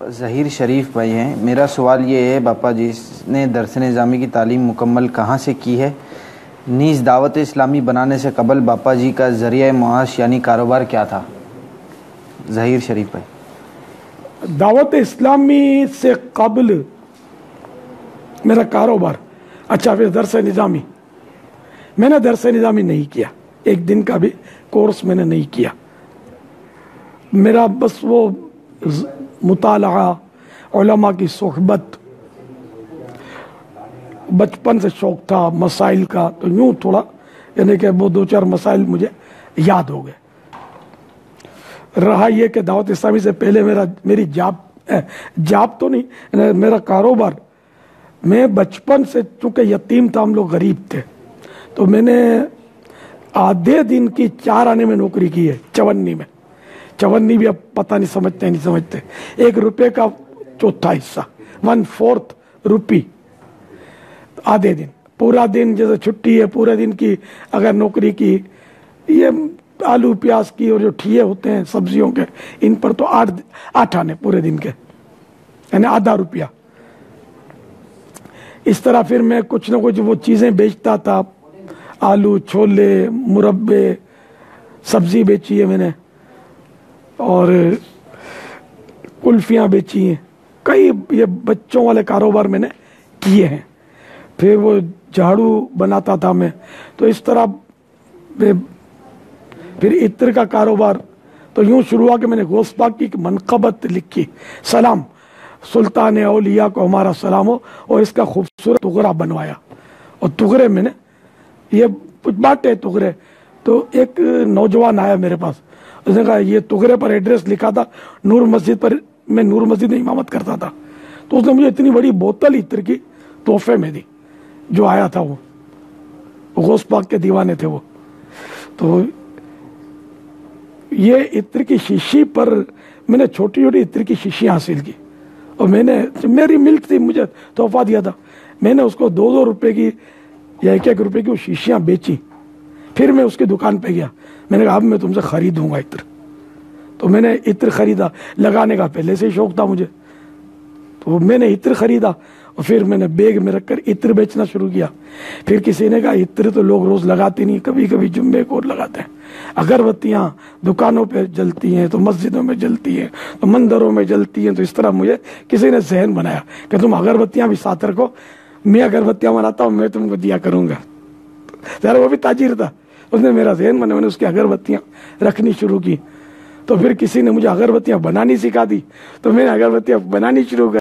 ज़हीर शरीफ भाई हैं। मेरा सवाल ये है, बापा जी ने दर्स-ए-निज़ामी की तालीम मुकम्मल कहाँ से की है? नीज़ दावत इस्लामी बनाने से कबल बापा जी का ज़रिया मुआश यानी कारोबार क्या था? ज़हीर शरीफ भाई। दावत इस्लामी से कबल मेरा कारोबार, अच्छा फिर दर्स-ए-निज़ामी। मैंने दर्स-ए-निज़ामी नहीं किया, एक दिन का भी कोर्स मैंने नहीं किया। मेरा बस वो मुताला, उलमा की सोहबत, बचपन से शौक़ था मसाइल का, तो यूँ थोड़ा यानी कि वो दो चार मसाइल मुझे याद हो गए। रहा ये कि दावत इस्लामी से पहले मेरी जॉब तो नहीं, मेरा कारोबार। मैं बचपन से, चूँकि यतीम था, हम लोग गरीब थे, तो मैंने आधे दिन की 4 आने में नौकरी की है चवन्नी में। चवन्नी भी अब पता नहीं समझते नहीं समझते, 1 रुपये का चौथा हिस्सा, 1/4 रुपी आधे दिन। पूरा दिन जैसे छुट्टी है, पूरे दिन की अगर नौकरी की, ये आलू प्याज की और जो ठिये होते हैं सब्जियों के, इन पर तो 8 आने पूरे दिन के, यानी आधा रुपया। इस तरह फिर मैं कुछ ना कुछ वो चीज़ें बेचता था, आलू, छोले, मुरब्बे, सब्जी बेची है मैंने, और कुल्फियाँ बेची हैं, कई ये बच्चों वाले कारोबार मैंने किए हैं। फिर वो झाड़ू बनाता था मैं, तो इस तरह फिर इत्र का कारोबार तो यूँ शुरू हुआ कि मैंने गौस पाक की एक मनक़बत लिखी, सलाम सुल्तान औलिया को हमारा सलाम हो, और इसका खूबसूरत तुगरा बनवाया। और तुगरे मैंने ये बांटे तुगरे, तो एक नौजवान आया मेरे पास, उसने कहा ये तुगरे पर एड्रेस लिखा था नूर मस्जिद पर, मैं नूर मस्जिद में इमामत करता था, तो उसने मुझे इतनी बड़ी बोतल इत्र की तोहफे में दी। जो आया था वो गौस पाक के दीवाने थे वो। तो ये इत्र की शीशी पर मैंने छोटी छोटी इत्र की शीशियाँ हासिल की, और मेरी मिल्क थी, मुझे तोहफा दिया था, मैंने उसको 2-2 रुपये की या 1-1 रुपये की वो शीशियाँ बेची। फिर मैं उसकी दुकान पे गया, मैंने कहा अब मैं तुमसे ख़रीदूँगा इत्र। तो मैंने इत्र ख़रीदा, लगाने का पहले से ही शौक़ था मुझे, तो मैंने इत्र ख़रीदा और फिर मैंने बैग में रखकर इत्र बेचना शुरू किया। फिर किसी ने कहा इत्र तो लोग रोज़ लगाते नहीं, कभी कभी जुम्मे को लगाते हैं। अगरबत्तियाँ दुकानों पे जलती हैं, तो मस्जिदों में जलती हैं, तो मंदिरों में जलती हैं। तो इस तरह मुझे किसी ने जहन बनाया कि तुम अगरबत्तियाँ भी साथ रखो, मैं अगरबत्तियाँ बनाता हूँ, मैं तुमको दिया करूँगा। यार वो भी ताजिर था, उसने मेरा जहन बना, मैंने उसकी अगरबत्तियाँ रखनी शुरू की। तो फिर किसी ने मुझे अगरबत्तियाँ बनानी सिखा दी, तो मैंने अगरबत्तियाँ बनानी शुरू कर